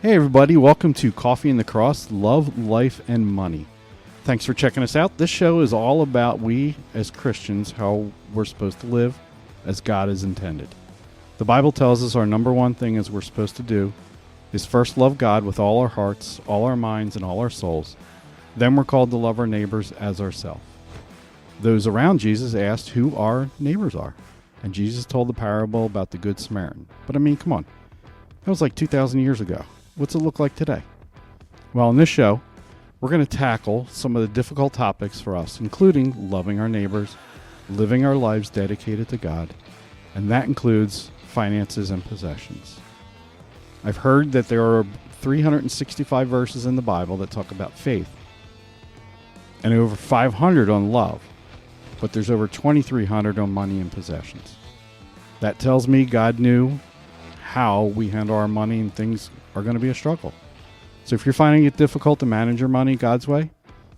Hey everybody, welcome to Coffee and the Cross, Love, Life, and Money. Thanks for checking us out. This show is all about we as Christians, how we're supposed to live as God is intended. The Bible tells us our number one thing is we're supposed to do is first love God with all our hearts, all our minds, and all our souls. Then we're called to love our neighbors as ourselves. Those around Jesus asked who our neighbors are, and Jesus told the parable about the Good Samaritan. But I mean, come on, that was like 2,000 years ago. What's it look like today? Well, in this show, we're going to tackle some of the difficult topics for us, including loving our neighbors, living our lives dedicated to God, and that includes finances and possessions. I've heard that there are 365 verses in the Bible that talk about faith, and over 500 on love, but there's over 2,300 on money and possessions. That tells me God knew how we handle our money and things are going to be a struggle. So if you're finding it difficult to manage your money God's way,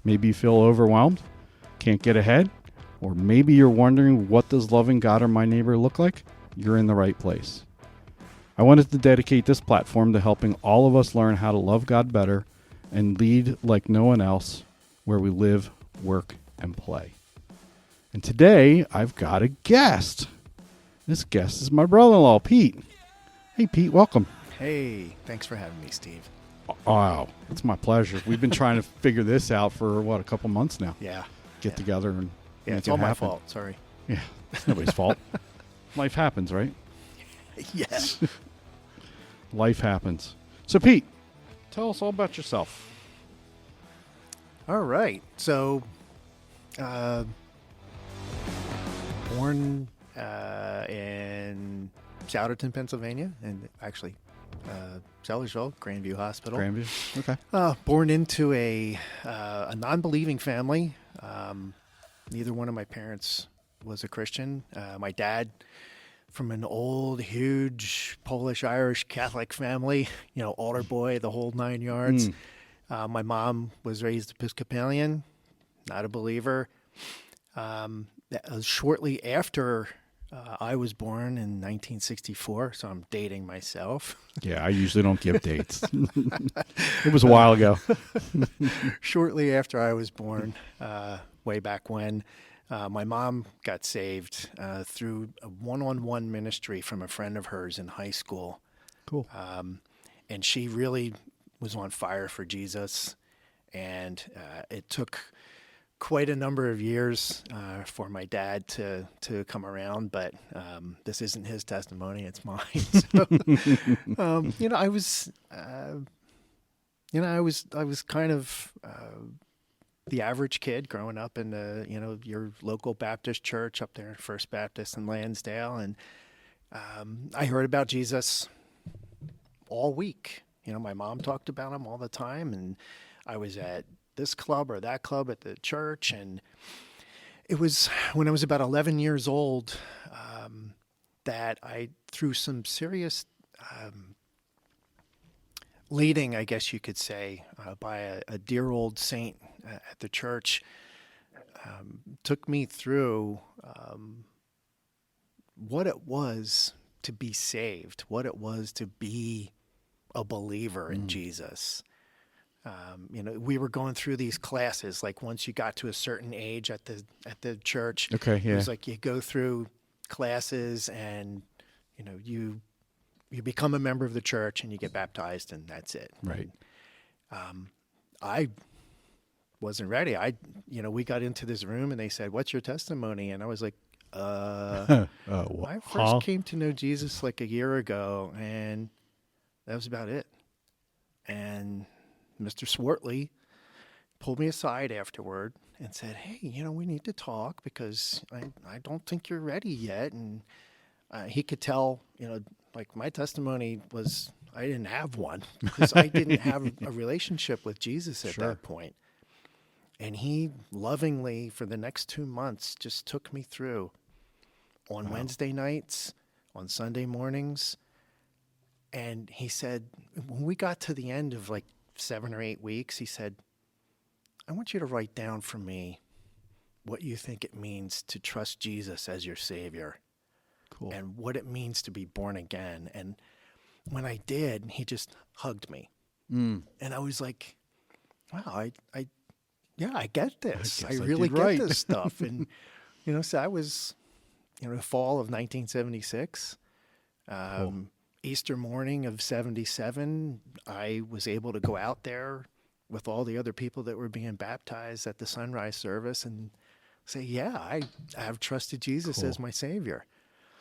maybe you feel overwhelmed, can't get ahead, or maybe you're wondering what does loving God or my neighbor look like, you're in the right place. I wanted to dedicate this platform to helping all of us learn how to love God better and lead like no one else where we live, work, and play. And today I've got a guest. This guest is my brother-in-law, Pete. Hey, Pete, welcome. Hey, thanks for having me, Steve. Wow, it's my pleasure. We've been trying to figure this out for, a couple months now. Yeah. Get together and make it's it all my happen. fault. Sorry. Yeah, it's nobody's fault. Life happens, right? Yes. Life happens. So, Pete, tell us all about yourself. All right. So, born in Souderton, Pennsylvania, and actually Sellersville, Grandview Hospital. Grandview, okay. Born into a non-believing family. Neither one of my parents was a Christian. My dad, from an old, huge Polish-Irish Catholic family, altar boy, the whole 9 yards. My mom was raised Episcopalian, not a believer. Shortly after I was born in 1964, so I'm dating myself. Yeah, I usually don't give dates. It was a while ago. Shortly after I was born, way back when, my mom got saved through a one-on-one ministry from a friend of hers in high school. Cool. And she really was on fire for Jesus. And it took quite a number of years for my dad to come around, but this isn't his testimony; it's mine. So, I was kind of the average kid growing up in your local Baptist church up there, First Baptist in Lansdale, and I heard about Jesus all week. My mom talked about him all the time, and I was at this club or that club at the church. And it was when I was about 11 years old that I, through some serious leading, I guess you could say, by a dear old saint at the church, took me through what it was to be saved, what it was to be a believer in Jesus. We were going through these classes, like once you got to a certain age at the church, Okay, yeah. It was like you go through classes and, you become a member of the church and you get baptized and that's it. Right. I wasn't ready. We got into this room and they said, "What's your testimony?" And I was like, I first came to know Jesus like a year ago, and that was about it. And Mr. Swartley pulled me aside afterward and said, "Hey, we need to talk because I don't think you're ready yet." And he could tell, like my testimony was I didn't have one because I didn't have a relationship with Jesus at that point. And he lovingly, for the next 2 months, just took me through on Wednesday nights, on Sunday mornings. And he said, when we got to the end of like 7 or 8 weeks, he said, "I want you to write down for me what you think it means to trust Jesus as your Savior." Cool. And what it means to be born again. And when I did, he just hugged me. And I was like, wow, I get this. I guess I really did get right. this stuff. And, so I was, the fall of 1976, Easter morning of 77, I was able to go out there with all the other people that were being baptized at the sunrise service and say, yeah, I have trusted Jesus as my Savior.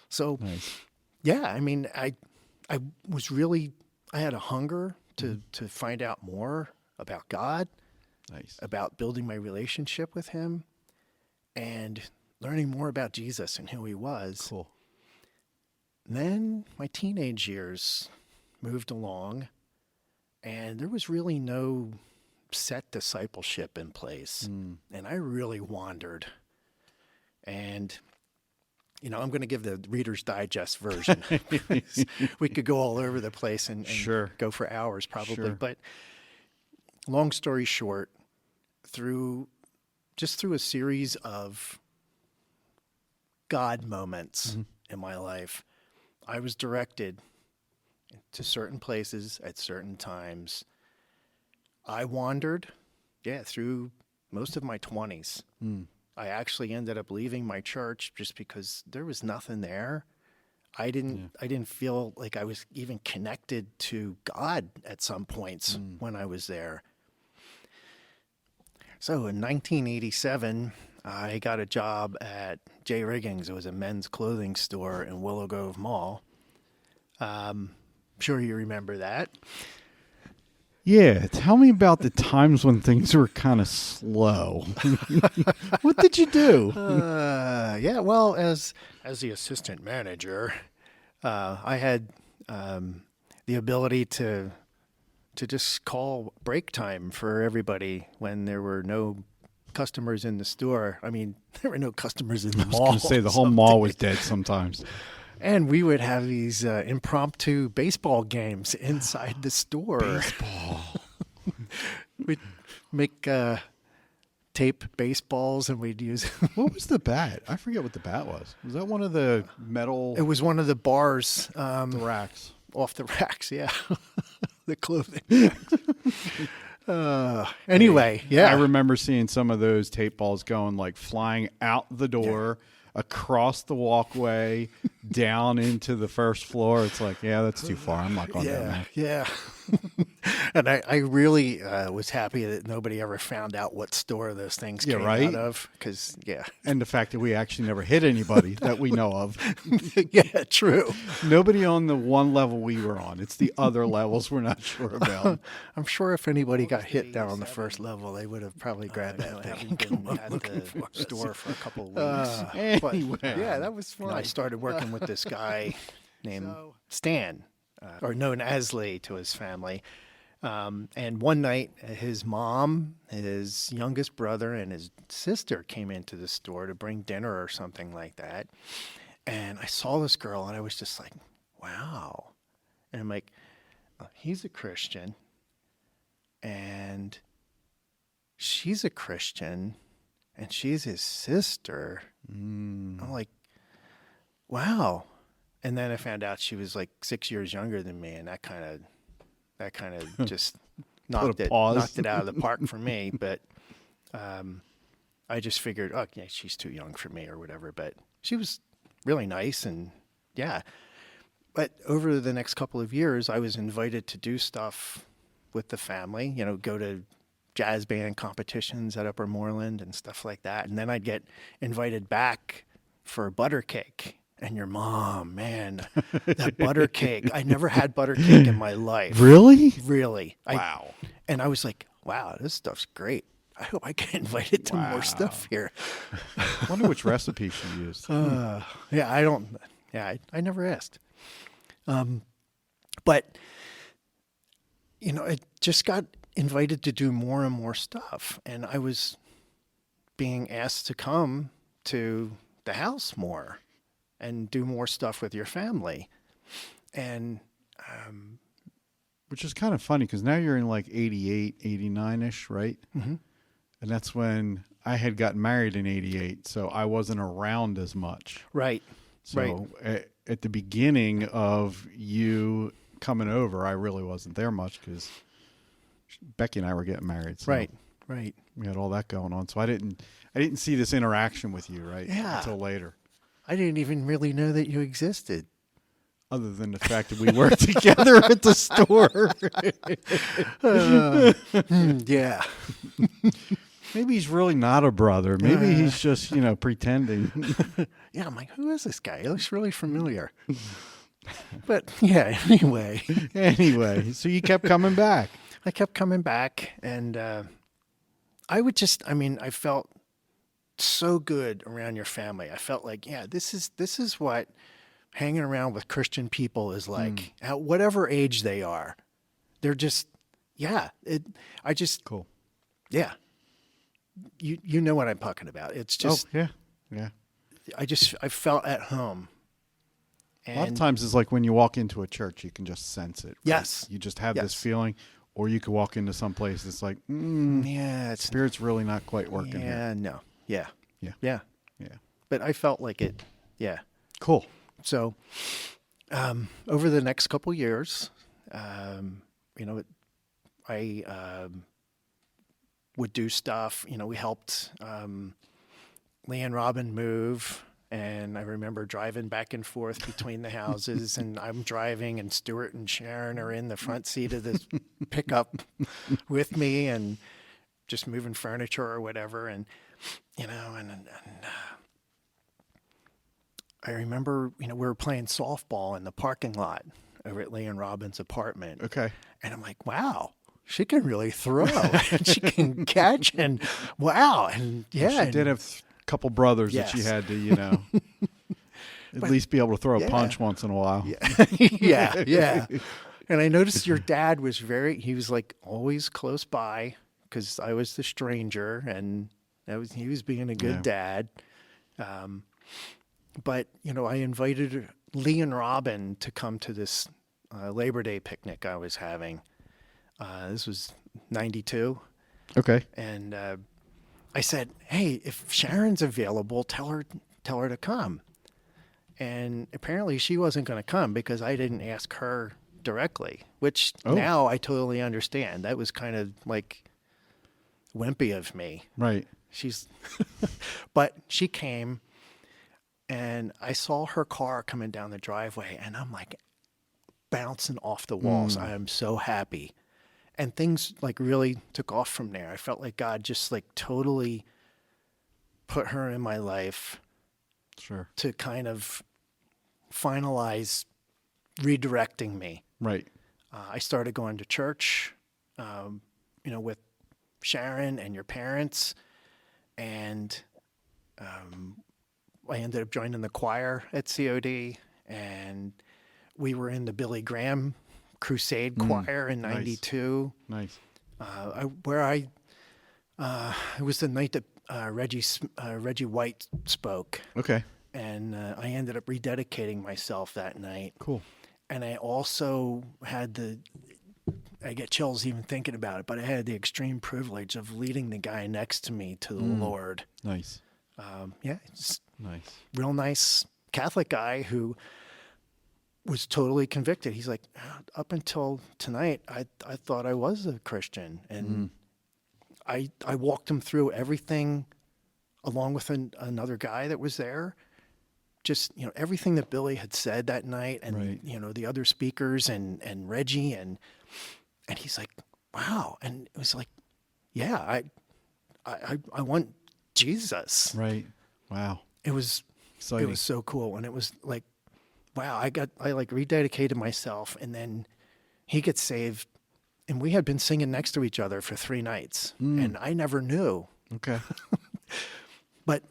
So, Nice. yeah, I mean, I was really, I had a hunger to find out more about God, Nice. about building my relationship with Him, and learning more about Jesus and who He was. Cool. Then my teenage years moved along, and there was really no set discipleship in place. And I really wandered. And, I'm going to give the Reader's Digest version. We could go all over the place and Sure. go for hours probably. Sure. But long story short, through a series of God moments in my life, I was directed to certain places at certain times. I wandered, through most of my 20s. I actually ended up leaving my church just because there was nothing there. I didn't feel like I was even connected to God at some points when I was there. So in 1987, I got a job at J. Riggins. It was a men's clothing store in Willow Grove Mall. Sure you remember that. Yeah, tell me about the times when things were kind of slow. What did you do? Well, as the assistant manager, I had the ability to just call break time for everybody when there were no customers in the store. I mean, there were no customers in the mall. I was going to say the whole mall was dead sometimes. And we would have these impromptu baseball games inside the store. Baseball. We'd make tape baseballs and we'd use... What was the bat? I forget what the bat was. Was that one of the metal... It was one of the bars. the racks. Off the racks, yeah. The clothing. Anyway, yeah. I remember seeing some of those tape balls going like flying out the door, across the walkway, down into the first floor. It's like, yeah, that's too far. I'm not going down there. Yeah. And I really was happy that nobody ever found out what store those things came out of. Because, And the fact that we actually never hit anybody that we know of. Yeah, true. Nobody on the one level we were on. It's the other levels we're not sure about. I'm sure if anybody got hit down on the first level, they would have probably grabbed that thing. Been at the store for a couple of weeks. Anyway. Yeah, that was fun. I started working with this guy named Stan, or known as Lee to his family. And one night, his mom, his youngest brother, and his sister came into the store to bring dinner or something like that. And I saw this girl, and I was just like, wow. And I'm like, he's a Christian, and she's a Christian, and she's his sister. I'm like, wow. And then I found out she was like 6 years younger than me, and that kind of just knocked it out of the park for me. But I just figured, she's too young for me or whatever. But she was really nice, and yeah. But over the next couple of years, I was invited to do stuff with the family, go to jazz band competitions at Upper Moreland and stuff like that. And then I'd get invited back for a butter cake. And your mom, man, that butter cake. I never had butter cake in my life. Really? Really. Wow. And I was like, wow, this stuff's great. I hope I get invited to more stuff here. I wonder which recipe she used. I never asked. But, I just got invited to do more and more stuff. And I was being asked to come to the house more and do more stuff with your family. And which is kind of funny because now you're in like 88, 89-ish, right? Mm-hmm. And that's when I had gotten married in 88, so I wasn't around as much. Right. So at the beginning of you coming over, I really wasn't there much because Becky and I were getting married. So Right. we had all that going on. So I didn't see this interaction with you, right? Yeah. Until later. I didn't even really know that you existed. Other than the fact that we worked together at the store. Yeah. Maybe he's really not a brother. Maybe he's just, pretending. Yeah, I'm like, who is this guy? He looks really familiar. But yeah, anyway. Anyway, so you kept coming back. I kept coming back, and I felt so good around your family. I felt like, yeah, this is what hanging around with Christian people is like, at whatever age they are. They're just, Cool. Yeah. You know what I'm talking about. It's just, yeah. I felt at home. And A lot of times it's like when you walk into a church, you can just sense it. Right? Yes. You just have this Yes. feeling, or you could walk into some place it's like, it's Spirit's really not quite working here. no. Yeah. Yeah. Yeah. Yeah. But I felt like it. Yeah. Cool. So, over the next couple years, I would do stuff. We helped Lee and Robin move, and I remember driving back and forth between the houses, and I'm driving, and Stuart and Sharon are in the front seat of this pickup with me, and just moving furniture or whatever, and I remember, we were playing softball in the parking lot over at Lee and Robin's apartment. Okay. And I'm like, wow, she can really throw. And she can catch. And wow. And yeah. She did have a couple brothers that she Yes. had to, at least be able to throw a punch once in a while. Yeah. Yeah. And I noticed your dad was he was like always close by because I was the stranger, and he was being a good dad. But, I invited Lee and Robin to come to this Labor Day picnic I was having. This was 92. Okay. And I said, hey, if Sharon's available, tell her to come. And apparently she wasn't going to come because I didn't ask her directly, which now I totally understand. That was kind of like wimpy of me. Right. But she came. And I saw her car coming down the driveway, and I'm like bouncing off the walls. I am so happy. And things like really took off from there. I felt like God just like totally put her in my life to kind of finalize redirecting me. Right. I started going to church, with Sharon and your parents, and I ended up joining the choir at COD, and we were in the Billy Graham Crusade choir in '92. Nice. It was the night that Reggie White spoke. Okay. And I ended up rededicating myself that night. Cool. And I also had I get chills even thinking about it, but I had the extreme privilege of leading the guy next to me to the Lord. Nice. It's Nice. real nice Catholic guy who was totally convicted. He's like, up until tonight, I thought I was a Christian. And I walked him through everything along with another guy that was there. Just, everything that Billy had said that night and, the other speakers and Reggie and he's like, wow. And it was like, yeah, I want Jesus. Right. Wow. It was exciting. It was so cool. And it was like, wow, I rededicated myself, and then he gets saved, and we had been singing next to each other for 3 nights, and I never knew. Okay. But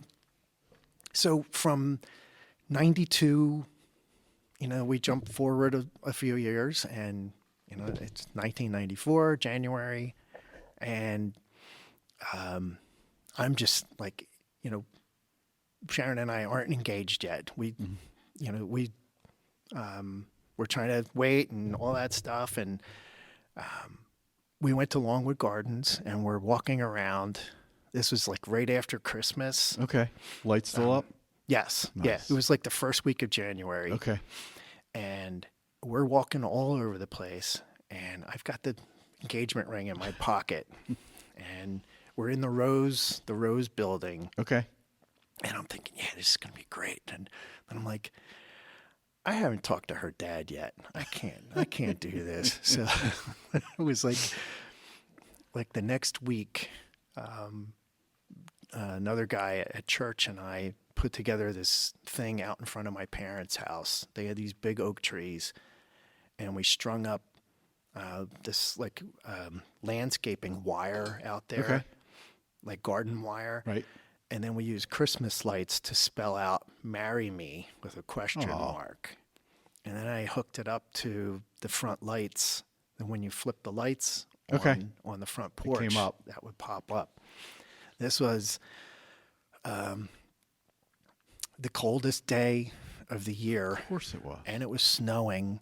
so from 92, we jump forward a few years, and, it's 1994, January, and I'm just like, Sharon and I aren't engaged yet. We're trying to wait and all that stuff. And we went to Longwood Gardens, and we're walking around. This was like right after Christmas. Okay. Lights still up? Yes. Nice. Yeah. It was like the first week of January. Okay. And we're walking all over the place. And I've got the engagement ring in my pocket, and we're in the Rose building. Okay. And I'm thinking, yeah, this is going to be great. And then I'm like, I haven't talked to her dad yet. I can't do this. So it was like the next week, another guy at church and I put together this thing out in front of my parents' house. They had these big oak trees, and we strung up this landscaping wire out there, Okay. like garden wire. Right. And then we used Christmas lights to spell out "Marry Me" with a question mark. And then I hooked it up to the front lights. And when you flip the lights on the front porch, came up. that would pop up. This was the coldest day of the year. Of course it was. And it was snowing.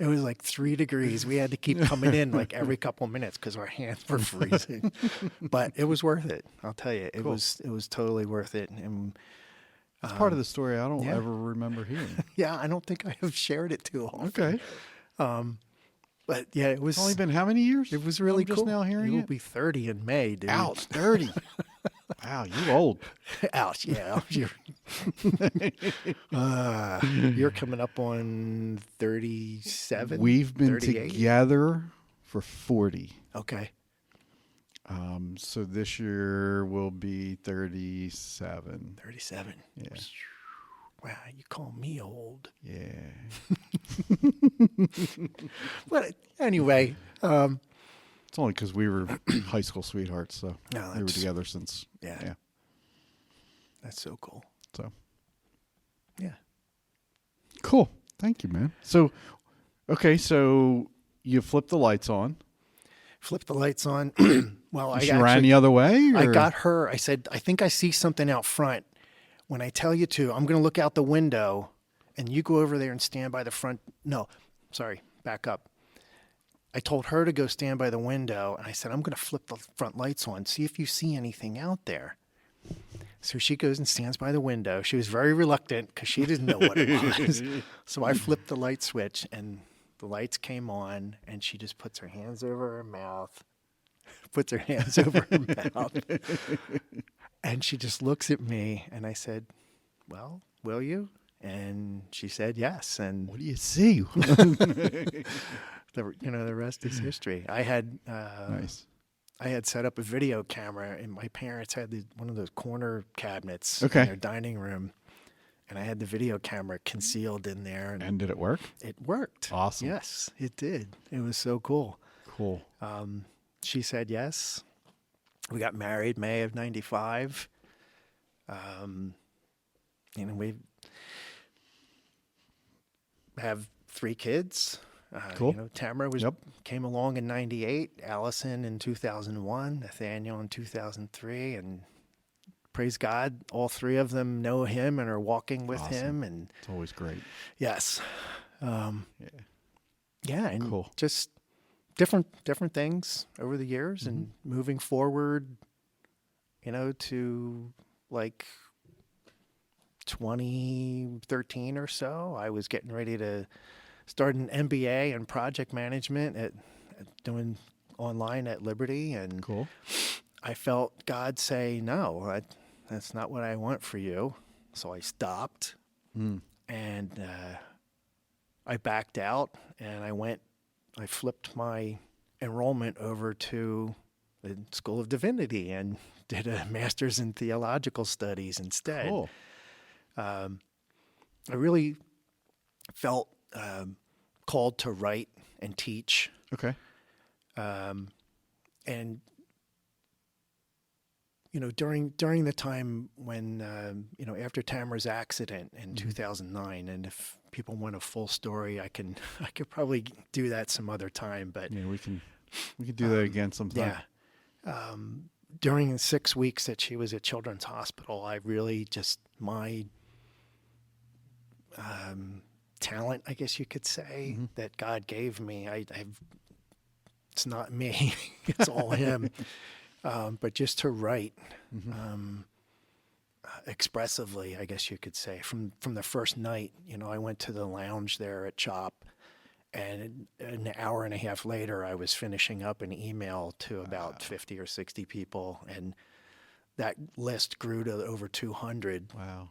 It was like 3 degrees. We had to keep coming in like every couple of minutes because our hands were freezing. But it was worth it. I'll tell you, it was totally worth it. And That's part of the story I don't yeah. ever remember hearing. yeah, I don't think I have shared it too often. Okay. But yeah, it was. It's only been how many years? It was really I'm cool. just now hearing You'll it. be 30 in May, dude. Ouch, 30. Wow, you old. Ouch, yeah. You're coming up on 37. We've been 38? together for 40. Okay. So this year will be 37. 37. Yeah. Wow, you call me old. Yeah. But anyway, It's only because we were high school sweethearts, so No, we were that's- together since. yeah. That's so cool. So Yeah. cool. Thank you, man. So, okay, so you flip the lights on. Flip the lights on. Well, She ran the other way? I or- got her. I said, I think I see something out front. When I tell you to, I'm going to look out the window, and you go over there and stand by the front. No, sorry, back up. I told her to go stand by the window, and I said, I'm going to flip the front lights on, see if you see anything out there. So she goes and stands by the window. She was very reluctant because she didn't know what it was. So I flipped the light switch, and the lights came on, and she just puts her hands over her mouth, and she just looks at me, and I said, well, will you? And she said yes. And What do you see? the rest is history. I had Nice. I had set up a video camera, and my parents had one of those corner cabinets Okay. in their dining room, and I had the video camera concealed in there, and And did it work? it worked. Awesome. Yes, it did. It was so cool. Cool. She said yes. We got married May of '95. We have 3 kids. Cool. Tamara Yep. came along in '98, Allison in 2001, Nathaniel in 2003, and praise God, all 3 of them know him and are walking with Awesome. him. And It's always great. yes, Yeah. yeah, and Cool. just different things over the years, and moving forward, to like 2013 or so, I was getting ready to start an MBA in project management at doing online at Liberty, and Cool. I felt God say, no, that's not what I want for you. So I stopped, and I backed out, and I flipped my enrollment over to the School of Divinity and did a master's in theological studies instead. Cool. I really felt called to write and teach. Okay. And during the time when after Tamara's accident in 2009, and if people want a full story, I could probably do that some other time. But Yeah, we can do that again sometime. yeah, during the 6 weeks that she was at Children's Hospital, I really just my talent, I guess you could say, that God gave me. It's not me; it's all Him. But just to write expressively, I guess you could say, from the first night. I went to the lounge there at CHOP, And an hour and a half later, I was finishing up an email to about 50 or 60 people. And that list grew to over 200. Wow.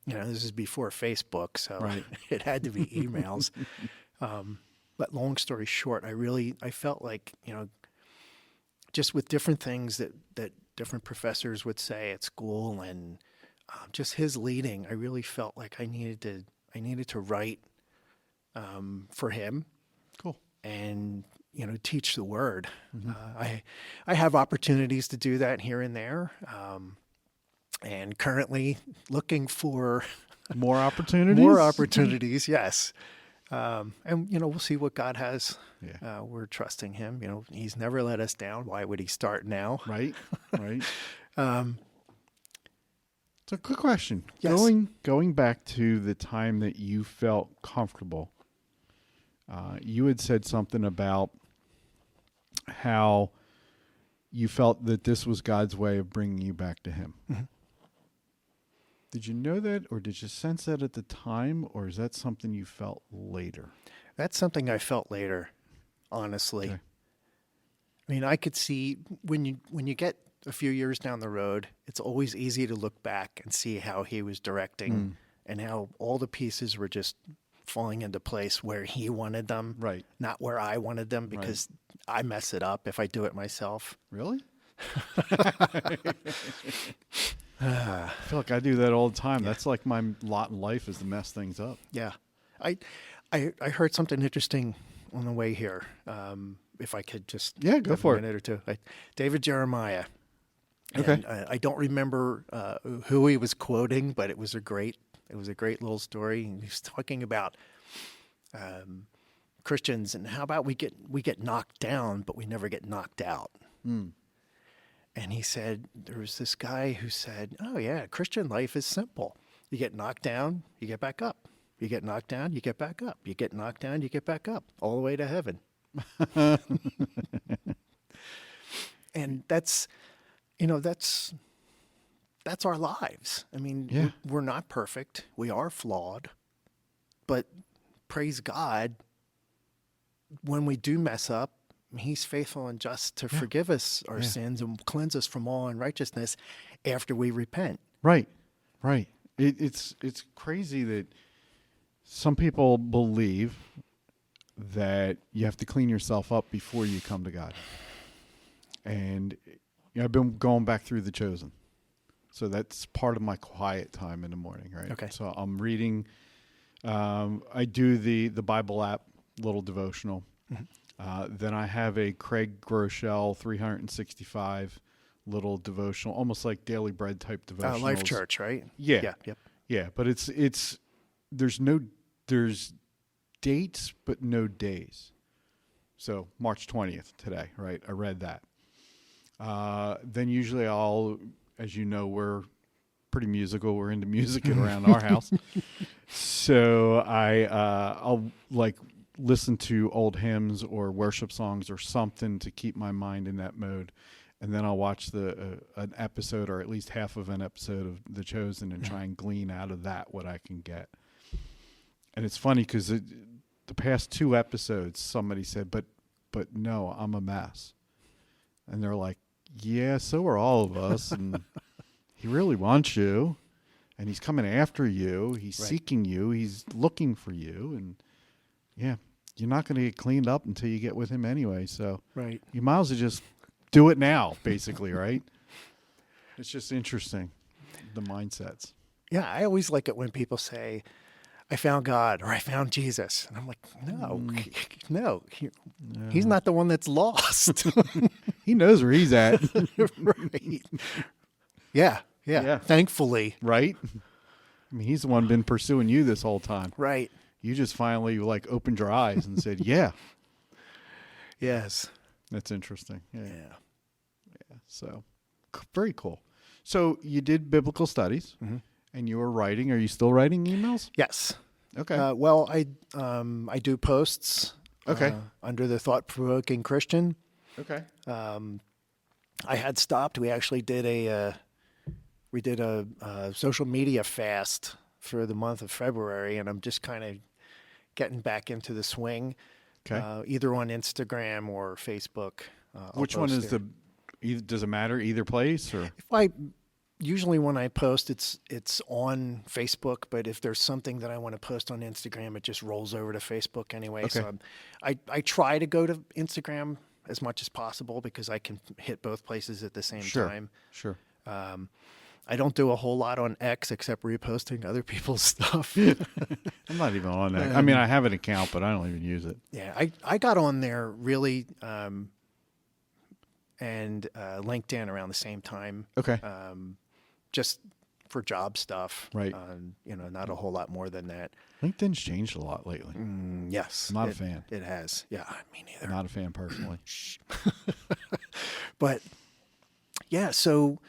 This is before Facebook, so Right. it had to be emails. But long story short, I felt like, just with different things that different professors would say at school and just his leading, I really felt like I needed to write for him. Cool. And, teach the word. I have opportunities to do that here and there. And currently looking for More opportunities? more opportunities. Yes. And, we'll see what God has. Yeah. We're trusting him. He's never let us down. Why would he start now? Right. Right. Um, So, quick question. Yes. Going back to the time that you felt comfortable, you had said something about how you felt that this was God's way of bringing you back to him. Mm-hmm. Did you know that, or did you sense that at the time, or is that something you felt later? That's something I felt later, honestly. Okay. I mean, I could see when you get a few years down the road, it's always easy to look back and see how he was directing and how all the pieces were just falling into place where he wanted them, Right. not where I wanted them, because I mess it up if I do it myself. Really? I feel like I do that all the time. Yeah. That's like my lot in life is to mess things up. Yeah. I heard something interesting on the way here. If I could just Yeah, go have for a it. minute or two. David Jeremiah. Okay. And I don't remember who he was quoting, but it was a great little story. And he's talking about Christians and how about we get knocked down, but we never get knocked out. And he said there was this guy who said, "Oh yeah, Christian life is simple. You get knocked down, you get back up. You get knocked down, you get back up. You get knocked down, you get back up, all the way to heaven." And that's our lives. I mean, Yeah. we're not perfect. We are flawed. But praise God, when we do mess up, he's faithful and just to forgive us our sins and cleanse us from all unrighteousness after we repent. Right. Right. It's crazy that some people believe that you have to clean yourself up before you come to God. And I've been going back through The Chosen. So that's part of my quiet time in the morning, right? Okay. So I'm reading, I do the Bible app, little devotional. Then I have a Craig Groeschel 365 little devotional, almost like Daily Bread type devotional. Life Church, right? Yeah. Yeah. Yep. Yeah, but there's dates but no days. So March 20th today, right? I read that. Then usually I'll, as you know, we're pretty musical. We're into music around our house. So I'll like listen to old hymns or worship songs or something to keep my mind in that mode. And then I'll watch an episode or at least half of an episode of The Chosen and try and glean out of that what I can get. And it's funny because the past 2 episodes, somebody said, but no, I'm a mess. And they're like, yeah, so are all of us. And he really wants you. And he's coming after you. He's seeking you. He's looking for you. And yeah, you're not going to get cleaned up until you get with him anyway. So Right. you might as well just do it now, basically, right? It's just interesting, the mindsets. Yeah, I always like it when people say, "I found God" or "I found Jesus," and I'm like, no, he's not the one that's lost. He knows where he's at, Right? Yeah. Thankfully, right? I mean, he's the one been pursuing you this whole time. right? You just finally like opened your eyes and said, "Yeah, Yes. that's interesting." Yeah. Yeah. So very cool. So you did biblical studies, and you were writing. Are you still writing emails? Yes. Okay. Well, I do posts. Okay. Under the Thought Provoking Christian. Okay. I had stopped. We actually did a social media fast for the month of February, and I'm just kind of getting back into the swing. Okay. either on Instagram or Facebook. Which one is does it matter either place or? Usually when I post, it's on Facebook, but if there's something that I want to post on Instagram, it just rolls over to Facebook anyway. Okay. So I try to go to Instagram as much as possible because I can hit both places at the same time. Sure. I don't do a whole lot on X except reposting other people's stuff. I'm not even on that. I mean, I have an account, but I don't even use it. Yeah, I got on there really and LinkedIn around the same time. Okay. Just for job stuff. Right. Not a whole lot more than that. LinkedIn's changed a lot lately. Yes. I'm not a fan. It has. Yeah, me neither. Not a fan personally. But yeah, so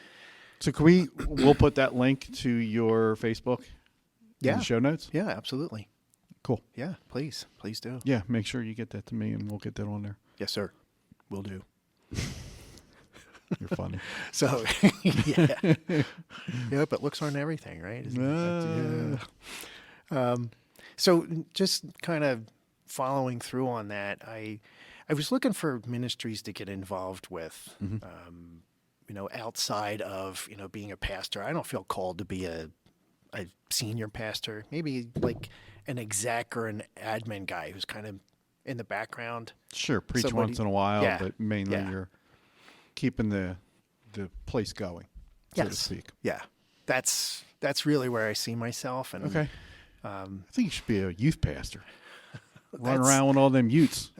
we'll put that link to your Facebook in the show notes? Yeah, absolutely. Cool. Yeah, please do. Yeah, make sure you get that to me and we'll get that on there. Yes, sir. Will do. You're funny. So, yeah. But looks aren't everything, right? So just kind of following through on that, I was looking for ministries to get involved with, outside of, being a pastor. I don't feel called to be a senior pastor, maybe like an exec or an admin guy who's kind of in the background. Sure, preach once in a while, but mainly Yeah. you're keeping the place going, so to speak. Yeah, that's really where I see myself. And okay, I think you should be a youth pastor. Run around with all them Utes.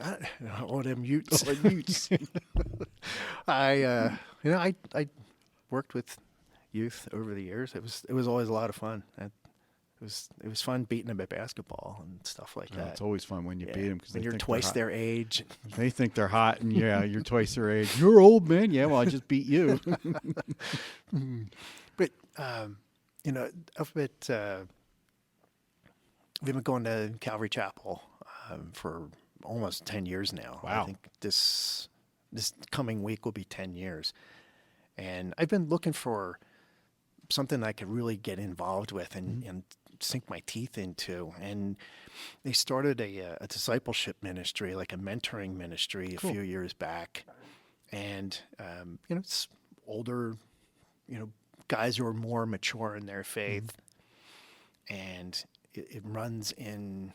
All them Utes. All them Utes. I worked with youth over the years. It was always a lot of fun. It was fun beating them at basketball and stuff like that. It's always fun when you beat them because you're twice their age. They think they're hot, and you're twice their age. You're old, man. Yeah, well, I just beat you. But up at we've been going to Calvary Chapel for almost 10 years now. Wow. I think this coming week will be 10 years, and I've been looking for something I could really get involved with and sink my teeth into. And they started a discipleship ministry, like a mentoring ministry a few years back. And, it's older, guys who are more mature in their faith. And it runs in,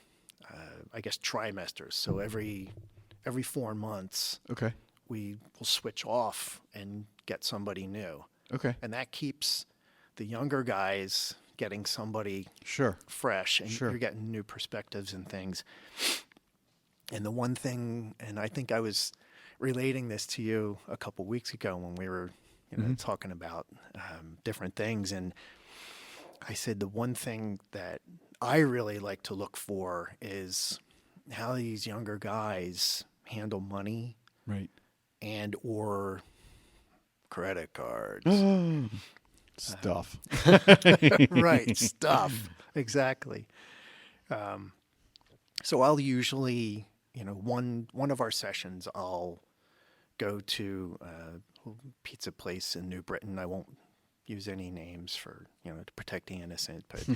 I guess, trimesters. So every 4 months, Okay. we will switch off and get somebody new. Okay. And that keeps the younger guys getting somebody fresh, and you're getting new perspectives and things. And the one thing, and I think I was relating this to you a couple weeks ago when we were talking about different things, and I said the one thing that I really like to look for is how these younger guys handle money, right, and or credit cards. Stuff. Right, stuff. Exactly. So I'll usually, one of our sessions, I'll go to a pizza place in New Britain. I won't use any names for, to protect the innocent, but,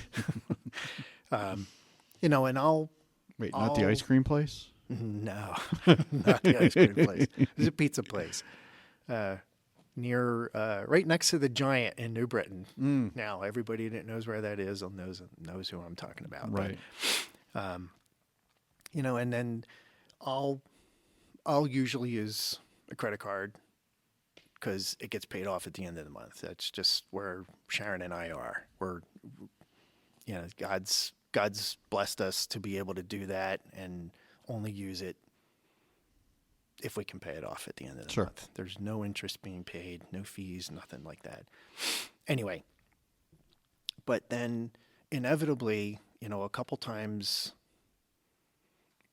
and I'll... Wait, not the ice cream place? No, not the ice cream place. It's a pizza place. Near, right next to the Giant in New Britain. Now, everybody that knows where that is knows who I'm talking about. Right. But, and then I'll usually use a credit card because it gets paid off at the end of the month. That's just where Sharon and I are. We're, God's blessed us to be able to do that and only use it if we can pay it off at the end of the month. There's no interest being paid, no fees, nothing like that. Anyway, but then inevitably, a couple times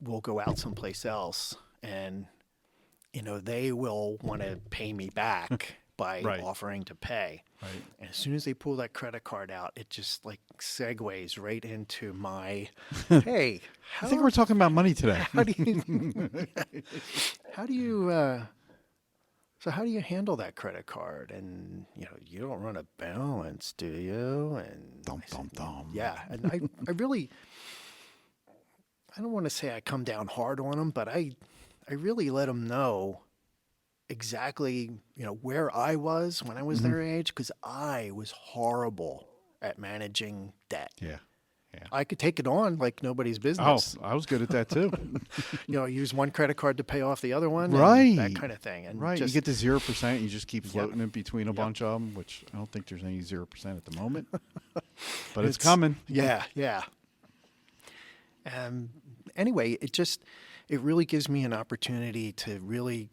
we'll go out someplace else and, they will want to pay me back by offering to pay. Right. And as soon as they pull that credit card out, it just like segues right into my, hey, I think we're talking about money today. How do you handle that credit card? And, you don't run a balance, do you? And Dum, dum, dum. yeah. And I really, I don't want to say I come down hard on them, but I really let them know exactly, where I was when I was their age, because I was horrible at managing debt. Yeah. Yeah. I could take it on like nobody's Oh, business. I was good at that too. Use one credit card to pay off the other one, Right. and that kind of thing. And Right. You get to 0%, you just keep floating it between a Yep. bunch of them, which I don't think there's any 0% at the moment. But it's coming. Yeah, yeah. Anyway, it really gives me an opportunity to really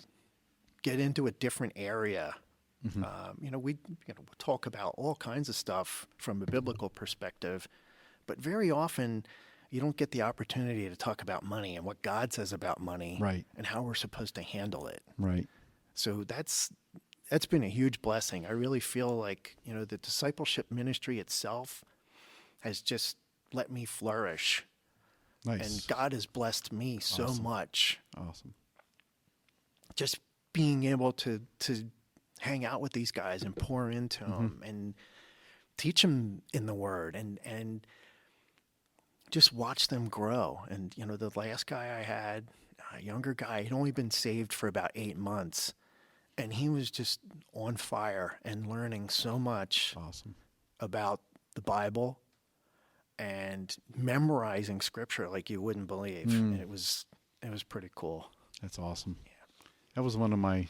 get into a different area. We talk about all kinds of stuff from a biblical perspective, but very often you don't get the opportunity to talk about money and what God says about money, Right. and how we're supposed to handle it. Right. So that's been a huge blessing. I really feel like, the discipleship ministry itself has just let me flourish. Nice. And God has blessed me so much. Awesome. Just being able to hang out with these guys and pour into them and teach them in the Word and just watch them grow. And, the last guy I had, a younger guy, he'd only been saved for about 8 months. And he was just on fire and learning so much about the Bible and memorizing scripture like you wouldn't believe. And it was pretty cool. That's awesome. Yeah. That was one of my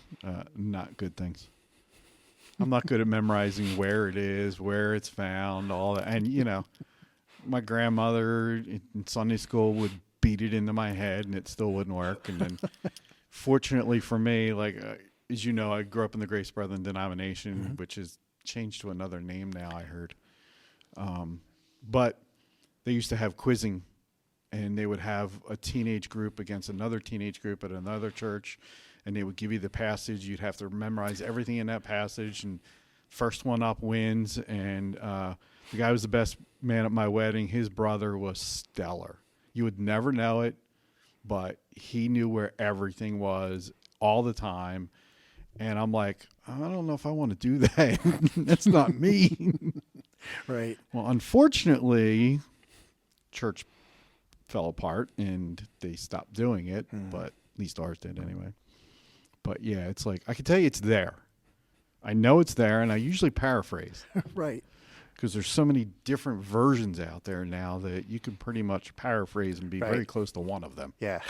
not good things. I'm not good at memorizing where it is, where it's found, all that. And, my grandmother in Sunday school would beat it into my head and it still wouldn't work. And then fortunately for me, as you know, I grew up in the Grace Brethren denomination, which is changed to another name now, I heard. But they used to have quizzing, and they would have a teenage group against another teenage group at another church, and they would give you the passage. You'd have to memorize everything in that passage, and first one up wins. And the guy who was the best man at my wedding, his brother was stellar. You would never know it, but he knew where everything was all the time. And I'm like, I don't know if I want to do that. That's not me. Right. Well, unfortunately, church fell apart and they stopped doing it, but at least ours did anyway. But yeah, it's like, I can tell you it's there. I know it's there, and I usually paraphrase. Right. Because there's so many different versions out there now that you can pretty much paraphrase and be very close to one of them. Yeah.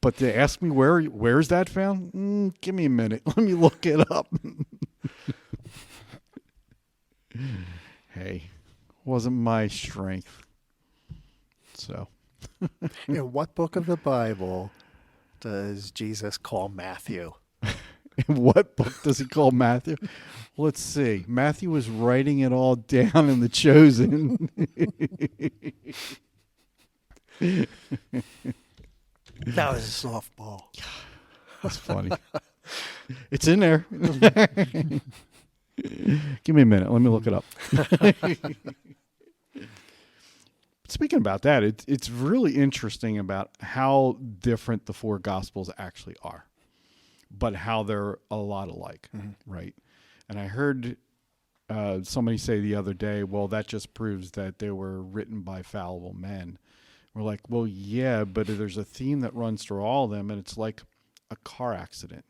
But to ask me where's that found? Give me a minute. Let me look it up. Hey, wasn't my strength. So. In what book of the Bible does Jesus call Matthew? In what book does he call Matthew? Let's see. Matthew was writing it all down in The Chosen. That was a softball. That's funny. It's in there. Give me a minute. Let me look it up. Speaking about that, it's really interesting about how different the four Gospels actually are, but how they're a lot alike, right? And I heard somebody say the other day, well, that just proves that they were written by fallible men. We're like, well, yeah, but there's a theme that runs through all of them, and it's like a car accident.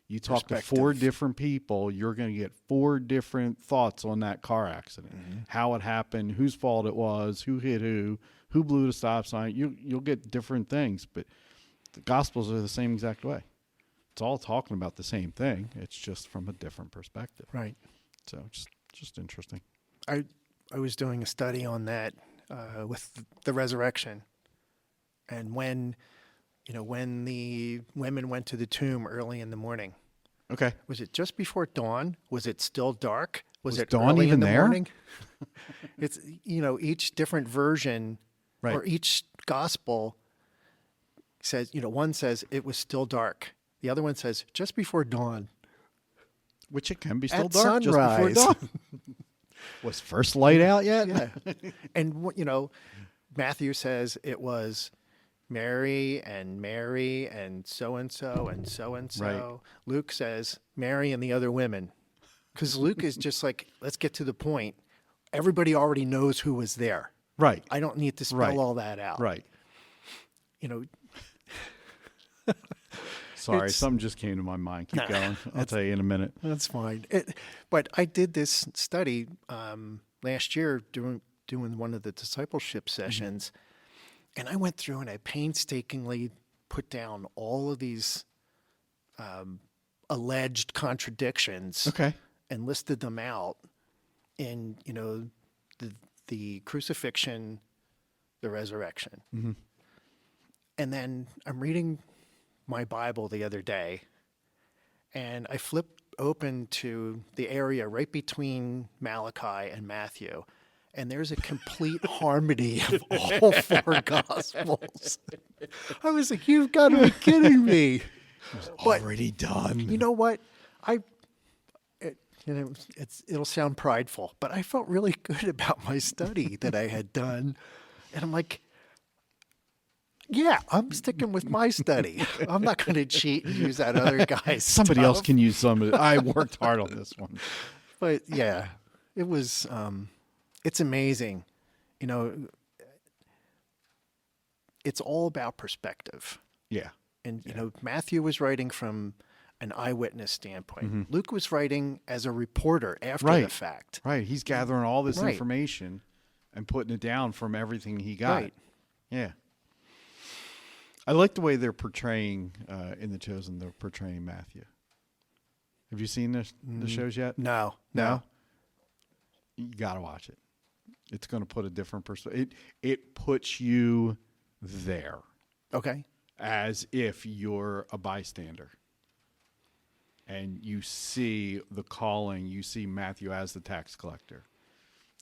You talk to four different people, you're going to get four different thoughts on that car accident. How it happened, whose fault it was, who hit who blew the stop sign. You'll get different things, but the Gospels are the same exact way. It's all talking about the same thing. It's just from a different perspective. Right. So just interesting. I was doing a study on that with the resurrection, and when the women went to the tomb early in the morning. Okay. Was it just before dawn? Was it still dark? Was it dawn early even in the there? morning? It's each different version Right. or each gospel says, one says it was still dark. The other one says just before dawn. Which it can be still At dark sunrise. just before dawn. Was first light out yet? Yeah. And Matthew says it was Mary and so-and-so and so-and-so. Right. Luke says Mary and the other women. Because Luke is just like, let's get to the point. Everybody already knows who was there. Right. I don't need to spell Right. all that out. Right. You know, Sorry, It's- something just came to my mind. Keep going. I'll tell you in a minute. that's fine. But I did this study last year doing one of the discipleship sessions, and I went through and I painstakingly put down all of these alleged contradictions Okay. and listed them out in, the crucifixion, the resurrection. Mm-hmm. And then I'm reading my Bible the other day, and I flipped open to the area right between Malachi and Matthew, and there's a complete harmony of all four Gospels. I was like, you've got to be kidding me. But Already done. you know what? It'll sound prideful, but I felt really good about my study that I had done. And I'm like, yeah, I'm sticking with my study. I'm not going to cheat and use that other guy's Somebody else stuff. can use some of it. I worked hard on this one. But yeah, it was, it's amazing. It's all about perspective. Yeah. And, Matthew was writing from an eyewitness standpoint. Luke was writing as a reporter after the fact. Right. He's gathering all this Right. information and putting it down from everything he got. Right. Yeah. I like the way they're portraying in The Chosen. They're portraying Matthew. Have you seen the shows yet? No. You gotta watch it. It's going to put a different perspective. It puts you there Okay. as if you're a bystander, and you see the calling. You see Matthew as the tax collector,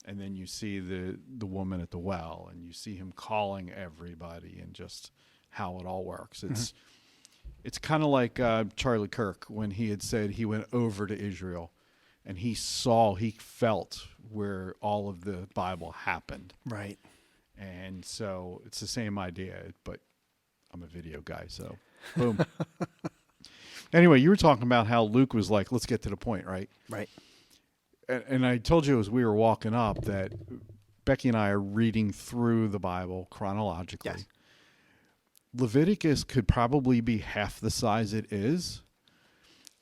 and then you see the woman at the well, and you see him calling everybody, and just how it all works. It's kind of like Charlie Kirk when he had said he went over to Israel, and he felt where all of the Bible happened. Right. And so it's the same idea, but I'm a video guy, so boom. Anyway, you were talking about how Luke was like, let's get to the point, right? Right. And I told you as we were walking up that Becky and I are reading through the Bible chronologically. Yes. Leviticus could probably be half the size it is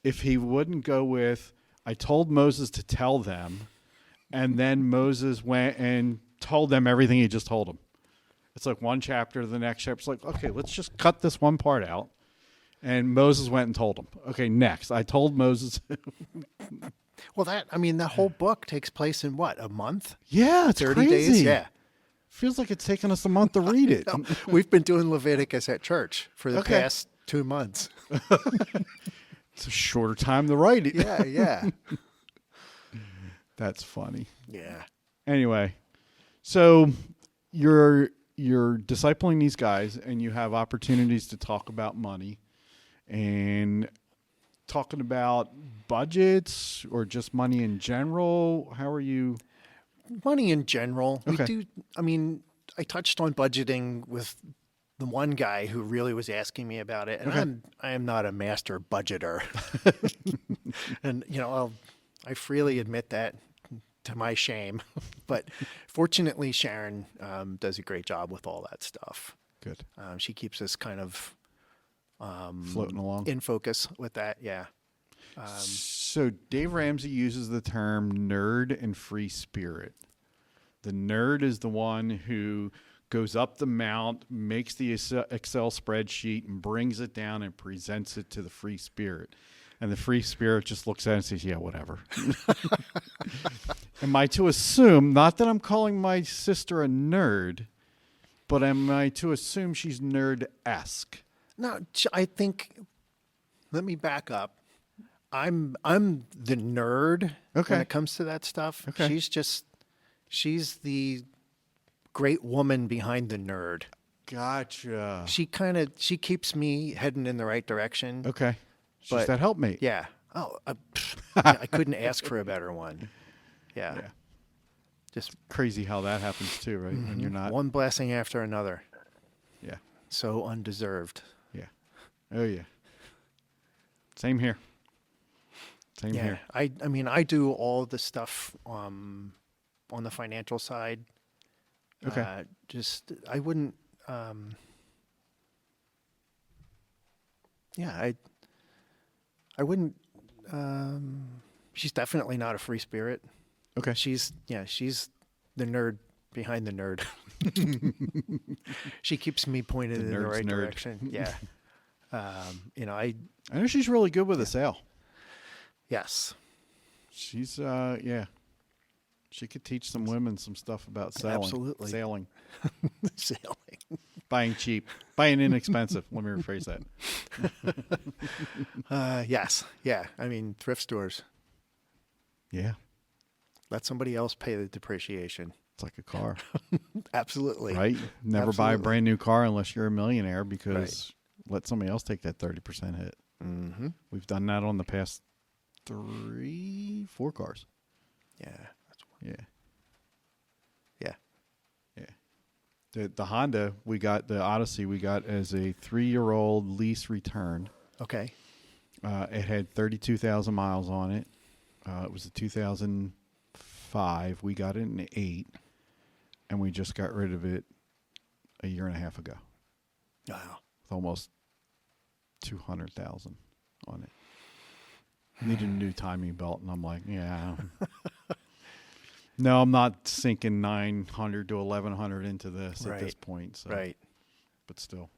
if he wouldn't go with, I told Moses to tell them, and then Moses went and told them everything he just told them. It's like one chapter, the next chapter. It's like, okay, let's just cut this one part out. And Moses went and told him. Okay, next. I told Moses. Well, the whole book takes place in what, a month? Yeah, it's 30 crazy. days? Yeah. Feels like it's taken us a month to read it. No, we've been doing Leviticus at church for the Okay. past 2 months. It's a shorter time to write it. Yeah. That's funny. Yeah. Anyway, so you're discipling these guys, and you have opportunities to talk about money and talking about budgets or just money in general. How are you? Money in general. Okay. I touched on budgeting with the one guy who really was asking me about it, and Okay. I am not a master budgeter. And, I freely admit that to my shame. But fortunately, Sharon does a great job with all that stuff. Good. She keeps us kind of Floating along. in focus with that. Yeah. So Dave Ramsey uses the term nerd and free spirit. The nerd is the one who goes up the mount, makes the Excel spreadsheet, and brings it down and presents it to the free spirit. And the free spirit just looks at it and says, yeah, whatever. Am I to assume, not that I'm calling my sister a nerd, but am I to assume she's nerd-esque? No, I think, let me back up. I'm the nerd Okay. when it comes to that stuff. Okay. She's the great woman behind the nerd. Gotcha. She keeps me heading in the right direction. Okay. She's But- that helpmate. Yeah. Oh, I couldn't ask for a better one. Yeah. Yeah. Just Crazy how that happens too, right? When you're not. one blessing after another. Yeah. So undeserved. Yeah. Oh yeah. Same here. Same Yeah. here. I do all the stuff on the financial side. Okay. I wouldn't. Yeah, I wouldn't. She's definitely not a free spirit. Okay. She's the nerd behind the nerd. She keeps me pointed The in the nerd's right nerd. direction. Yeah. I know she's really good with a sail. yes. She's yeah. She could teach some women some stuff about sailing. Absolutely. Sailing. Sailing. Buying cheap. Buying inexpensive. Let me rephrase that. Yes. Yeah. I mean, thrift stores. Yeah. Let somebody else pay the depreciation. It's like a car. Absolutely. Right? Never buy a Absolutely. brand new car unless you're a millionaire, because let somebody else take that 30% hit. Mm-hmm. We've done that on the past 4 cars. Yeah. Yeah. Yeah. Yeah. The Honda we got, the Odyssey we got as a 3-year-old lease return. Okay. It had 32,000 miles on it. It was a 2005. We got it in 8, and we just got rid of it a year and a half ago. Wow. With almost 200,000 on it. Needed a new timing belt, and I'm like, yeah. No, I'm not sinking 900 to 1,100 into this at this point. So. Right. But still.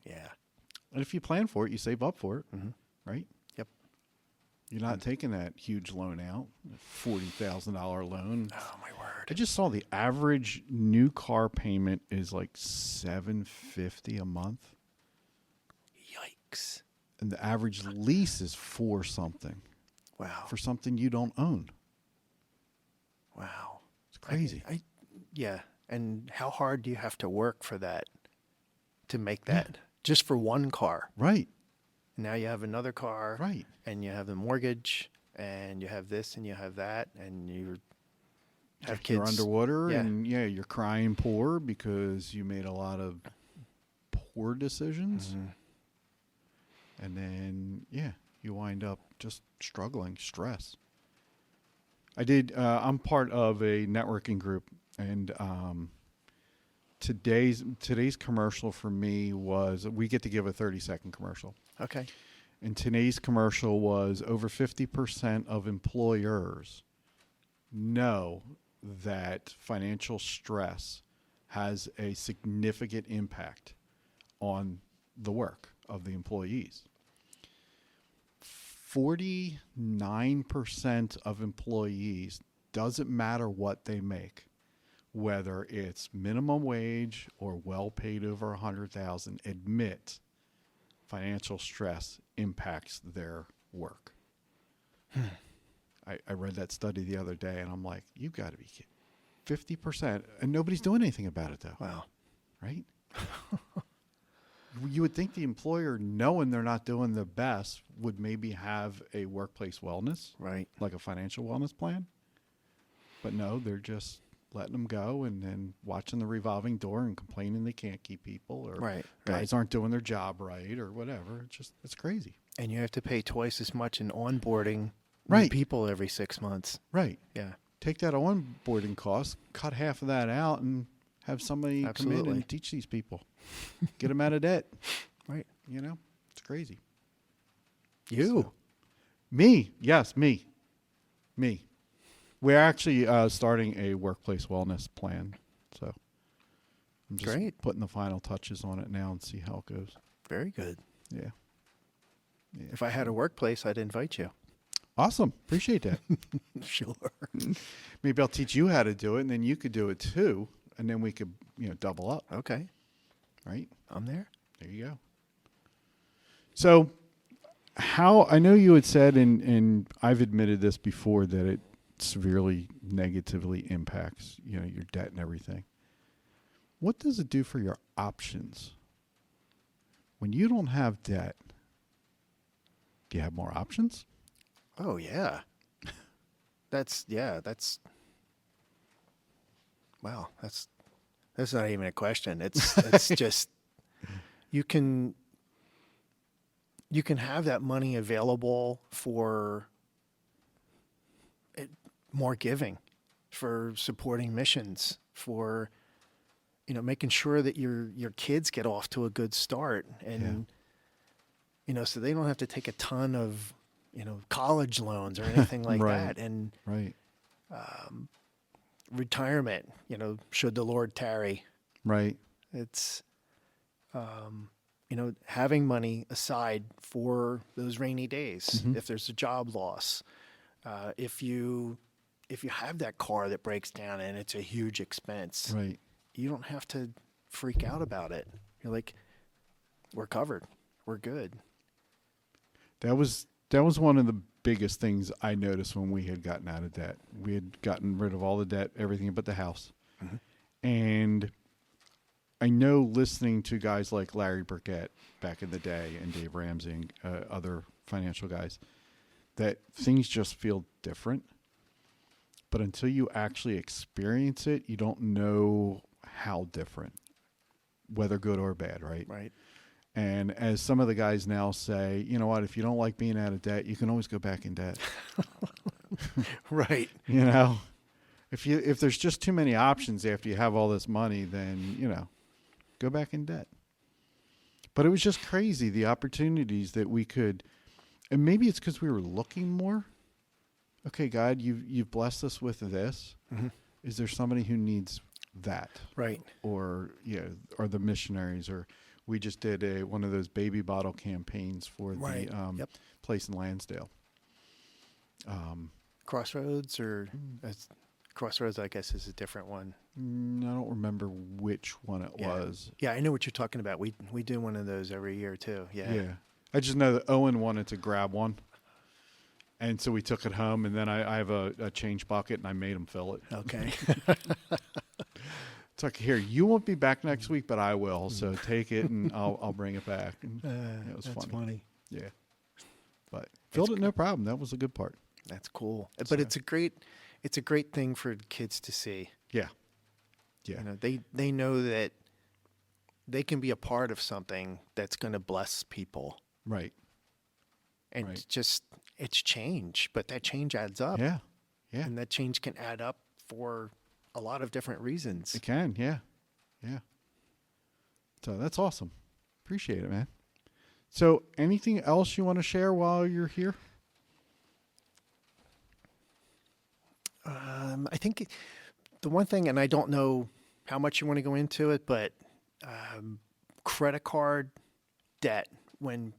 Yeah. And if you plan for it, you save up for it, right? Yep. You're not taking that huge loan out, $40,000 loan. Oh, my word. I just saw the average new car payment is like $750 a month, Yikes. and the average lease is $4 something Wow. for something you don't own. Wow. It's crazy. Yeah. And how hard do you have to work for that, to make that, just for one car? Right. Now you have another car. Right. And you have the mortgage, and you have this, and you have that, and you have kids. You're underwater, Yeah. and you're crying poor because you made a lot of poor decisions. And then, you wind up just struggling, stress. I'm part of a networking group, and today's commercial for me was, we get to give a 30-second commercial. Okay. And today's commercial was, over 50% of employers know that financial stress has a significant impact on the work of the employees. 49% of employees, doesn't matter what they make, whether it's minimum wage or well paid over $100,000, admit financial stress impacts their work. I read that study the other day, and I'm like, you've got to be kidding. 50%, and nobody's doing anything about it, though. Wow. Right? You would think the employer, knowing they're not doing the best, would maybe have a workplace wellness, Right. like a financial wellness plan. But no, they're just letting them go, and then watching the revolving door and complaining they can't keep people, or guys aren't doing their job right, or whatever. It's crazy. And you have to pay twice as much in onboarding Right. people every 6 months. Right. Yeah. Take that onboarding cost, cut half of that out, and have somebody come in Absolutely. and teach these people. Get them out of debt. Right. It's crazy. You. So, me. Yes, me. We're actually starting a workplace wellness plan. So I'm just putting the final touches on it now and see how it goes. Very good. Yeah. If I had a workplace, I'd invite you. Awesome. Appreciate that. Sure. Maybe I'll teach you how to do it, and then you could do it too, and then we could, double up. Okay. Right? I'm there. There you go. So, I know you had said, and I've admitted this before, that it severely negatively impacts, your debt and everything. What does it do for your options? When you don't have debt, do you have more options? Oh, yeah. That's not even a question. It's just, you can have that money available for more giving, for supporting missions, for making sure that your kids get off to a good start, and so they don't have to take a ton of college loans or anything like Right. that, and Right. retirement. Should the Lord tarry, Right. it's having money aside for those rainy days. If there's a job loss, if you have that car that breaks down and it's a huge expense, Right. you don't have to freak out about it. You're like, we're covered. We're good. That was one of the biggest things I noticed when we had gotten out of debt. We had gotten rid of all the debt, everything but the house. And I know, listening to guys like Larry Burkett back in the day and Dave Ramsey and other financial guys, that things just feel different. But until you actually experience it, you don't know how different, whether good or bad, right? Right. And as some of the guys now say, you know what, if you don't like being out of debt, you can always go back in debt. Right. If there's just too many options after you have all this money, then, go back in debt. But it was just crazy, the opportunities that we could, and maybe it's because we were looking more. Okay, God, you've blessed us with this. Is there somebody who needs that? Right. Or or the missionaries, or we just did one of those baby bottle campaigns for the place in Lansdale. Crossroads, or Crossroads, I guess, is a different one. I don't remember which one it was. Yeah, I know what you're talking about. We do one of those every year too. Yeah. I just know that Owen wanted to grab one, and so we took it home. And then I have a change bucket, and I made him fill it. Okay. It's like, here, you won't be back next week, but I will. So take it, and I'll bring it back. And it was that's funny. funny. Yeah, but filled it no problem. That was a good part. That's cool. But it's a great thing for kids to see. Yeah. Yeah. They know that they can be a part of something that's going to bless people. Right. And Right. it's change, but that change adds up. Yeah. Yeah. And that change can add up for a lot of different reasons. It can. Yeah. Yeah. So that's awesome. Appreciate it, man. So anything else you want to share while you're here? I think the one thing, and I don't know how much you want to go into it, but credit card debt, when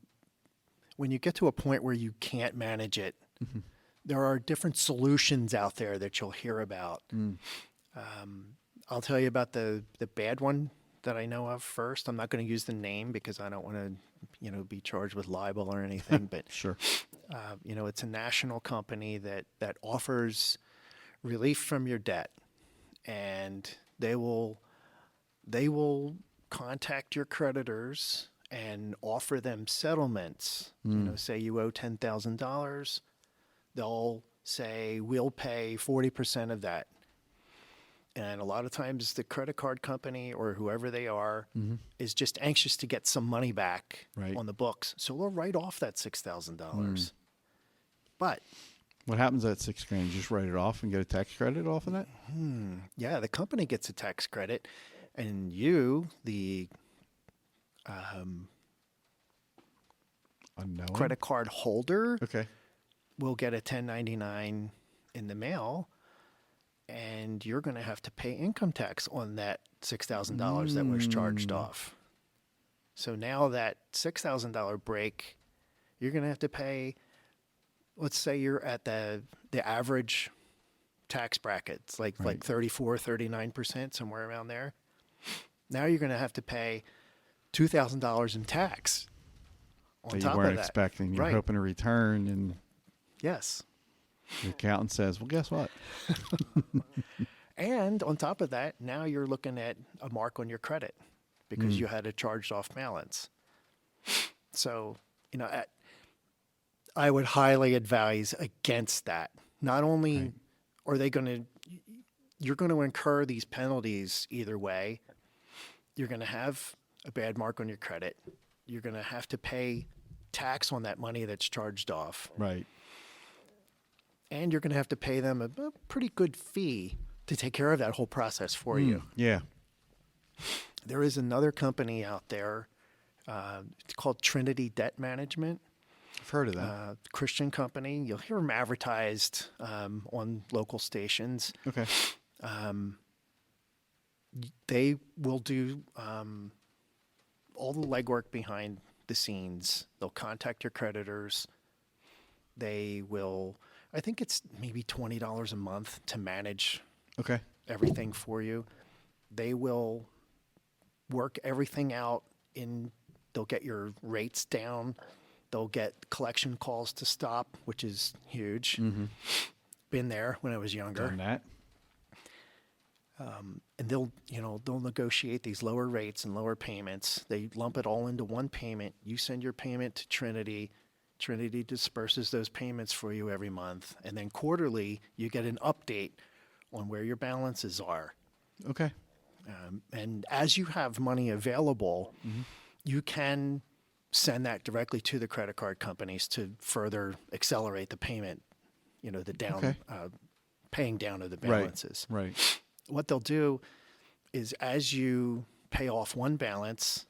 you get to a point where you can't manage it, there are different solutions out there that you'll hear about. I'll tell you about the bad one that I know of first. I'm not going to use the name because I don't want to, be charged with libel or anything. But Sure. It's a national company that offers relief from your debt, and they will contact your creditors and offer them settlements. Say you owe $10,000, they'll say, we'll pay 40% of that. And a lot of times the credit card company or whoever they are is just anxious to get some money back on the books. So they'll write off that $6,000. But What happens at $6,000? You just write it off and get a tax credit off of that? yeah, the company gets a tax credit, and you, the Unknown. credit card holder, Okay. will get a 1099 in the mail, and you're going to have to pay income tax on that $6,000 that was charged off. So now that $6,000 break, you're going to have to pay. Let's say you're at the average tax brackets, like 34, 39%, somewhere around there. Now you're going to have to pay $2,000 in tax on That top you weren't of that. expecting. You're hoping to return, and Yes. your accountant says, well, guess what? And on top of that, now you're looking at a mark on your credit because you had a charged off balance. So, I would highly advise against that. Not only are you're going to incur these penalties either way. You're going to have a bad mark on your credit. You're going to have to pay tax on that money that's charged off. Right. And you're going to have to pay them a pretty good fee to take care of that whole process for you. Yeah. There is another company out there. It's called Trinity Debt Management. I've heard of that. Christian company. You'll hear them advertised on local stations. Okay. They will do all the legwork behind the scenes. They'll contact your creditors. They will, I think it's maybe $20 a month to manage Okay. everything for you. They will work everything out they'll get your rates down. They'll get collection calls to stop, which is huge. Mm-hmm. Been there when I was younger. Done that. And they'll negotiate these lower rates and lower payments. They lump it all into one payment. You send your payment to Trinity. Trinity disperses those payments for you every month. And then quarterly, you get an update on where your balances are. Okay. And as you have money available, you can send that directly to the credit card companies to further accelerate the payment, paying down of the balances. Right. What they'll do is as you pay off one balance,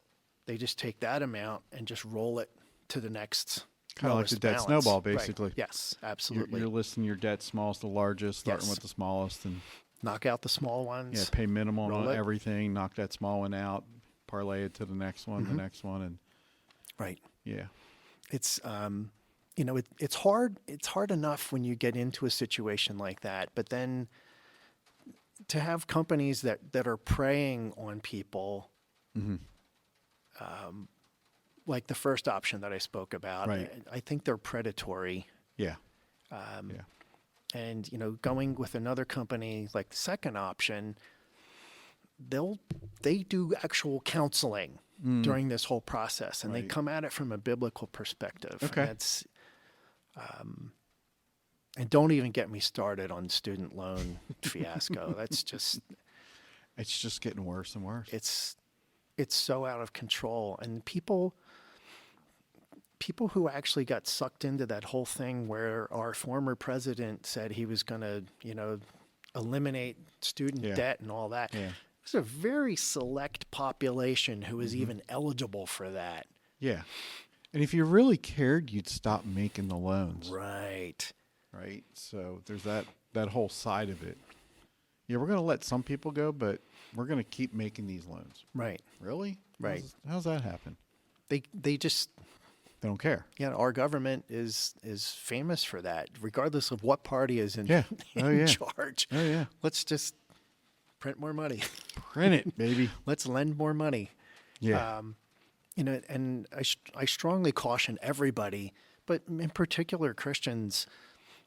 they just take that amount and just roll it to the next. Kind of like the debt balance. snowball, basically. Right. Yes, absolutely. You're listing your debt smallest to largest, starting Yes. with the smallest, and Knock out the small ones. pay minimum Roll on it. everything. Knock that small one out, parlay it to the next one, the next one, and Right. yeah. It's it's hard. It's hard enough when you get into a situation like that, but then to have companies that are preying on people, like the first option that I spoke about, Right. I think they're predatory. Yeah. And going with another company like the second option, they do actual counseling during this whole process, and they Right. come at it from a biblical perspective. Okay. That's and don't even get me started on student loan fiasco. That's just It's just getting worse and worse. it's so out of control, and people who actually got sucked into that whole thing where our former president said he was going to, eliminate student Yeah. debt and all that. Yeah. There's a very select population who is even eligible for that. Yeah. And if you really cared, you'd stop making the loans. Right. Right. So there's that whole side of it. Yeah, we're going to let some people go, but we're going to keep making these loans. Right. Really? Right. How's that happen? They just, They don't care. our government is famous for that, regardless of what party is in, Yeah. in Oh, yeah. charge. Oh, yeah. Let's just print more money. Print it, baby. Let's lend more money. Yeah. And I strongly caution everybody, but in particular Christians,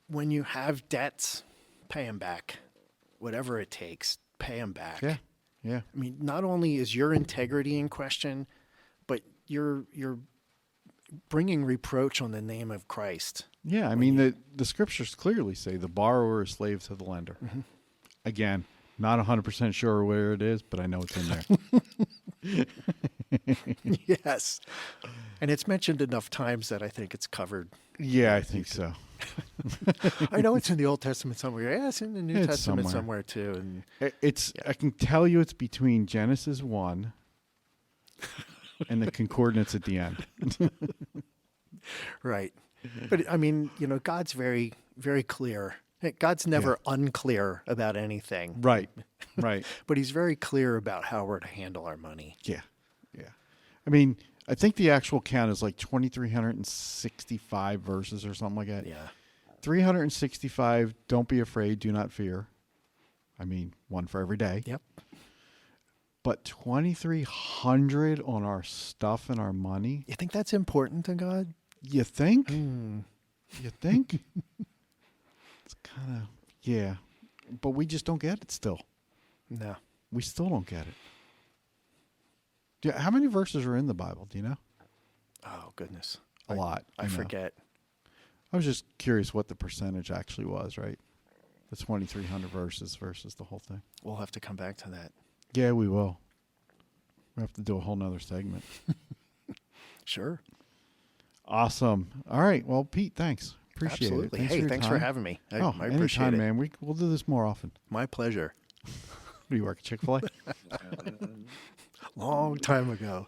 when you have debts, pay them back. Whatever it takes, pay them back. Yeah. Yeah. I mean, not only is your integrity in question, but you're bringing reproach on the name of Christ. Yeah. I mean, the scriptures clearly say the borrower is slave to the lender. Again, not 100% sure where it is, but I know it's in there. Yes. And it's mentioned enough times that I think it's covered. Yeah, I think so. I know it's in the Old Testament somewhere. Yeah, it's in the New It's Testament somewhere. somewhere too. And I can tell you it's between Genesis 1 and the concordance at the end. right. But I mean, God's very, very clear. God's never unclear about anything. Right. Right. But he's very clear about how we're to handle our money. Yeah. Yeah. I mean, I think the actual count is like 2,365 verses or something like that. Yeah. 365, don't be afraid, do not fear. I mean, one for every day. Yep. But 2,300 on our stuff and our money. You think that's important to God? You think? You think? It's kind of, yeah. But we just don't get it still. No. We still don't get it. Yeah, how many verses are in the Bible? Do you know? Oh, goodness. A lot. I know. forget. I was just curious what the percentage actually was, right? The 2,300 verses versus the whole thing. We'll have to come back to that. Yeah, we will. We have to do a whole nother segment. Sure. Awesome. All right. Well, Pete, thanks. Appreciate Absolutely. it. Thanks for having me. I appreciate anytime, it. man. We'll do this more often. My pleasure. do you work at Chick-fil-A? Long time ago.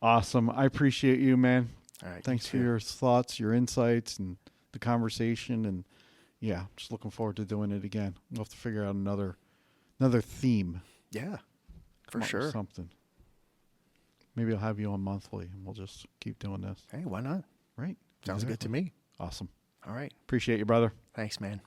Awesome. I appreciate you, man. All right. Thanks for your thoughts, your insights, and the conversation. And yeah, just looking forward to doing it again. We'll have to figure out another theme. Yeah, for Come up with sure. something. Maybe I'll have you on monthly, and we'll just keep doing this. Hey, why not? Right? Sounds good to me. Awesome. All right. Appreciate you, brother. Thanks, man.